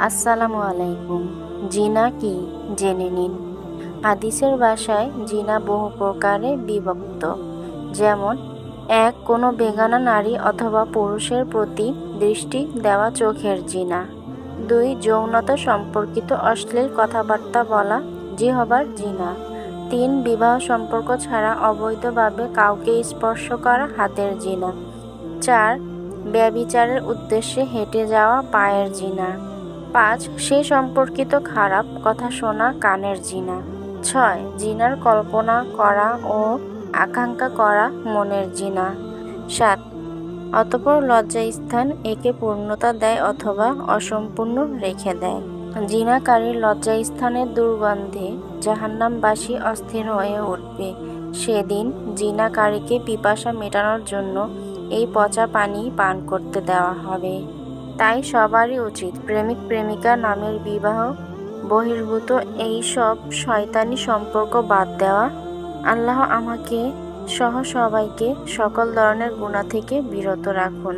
আসসালামু আলাইকুম। জিনা কি জেনে নিন। হাদিসের ভাষায় জিনা বহু প্রকারে বিভক্ত। যেমন ১. কোনো বেগানা নারী অথবা পুরুষের প্রতি দৃষ্টি দেওয়া চোখের জিনা। ২. যৌনতা সম্পর্কিত অশ্লীল কথাবার্তা বলা জিহবার জিনা। ৩. বিবাহ সম্পর্ক ছাড়া অবৈধভাবে কাউকে স্পর্শ করা হাতের জিনা। ৪. ব্যভিচারের উদ্দেশ্যে হেঁটে যাওয়া পায়ের জিনা। ৫. সে সম্পর্কিত খারাপ কথা শোনা কানের জিনা। ৬. জিনার কল্পনা করা ও আকাঙ্ক্ষা করা মনের জিনা। ৭. অতঃপর লজ্জাস্থান একে পূর্ণতা দেয় অথবা অসম্পূর্ণ রেখে দেয়। জিনাকারীর লজ্জাস্থানের দুর্গন্ধে জাহান্নামবাসী অস্থির হয়ে উঠবে। সেদিন জিনাকারীকে পিপাসা মেটানোর জন্য এই পচা পানি পান করতে দেওয়া হবে। তাই সবারই উচিত প্রেমিক প্রেমিকা নামের বিবাহ বহির্ভূত এই সব শয়তানি সম্পর্ক বাদ দেওয়া। আল্লাহ আমাকে সহ সবাইকে সকল ধরনের গুনাহ থেকে বিরত রাখুন।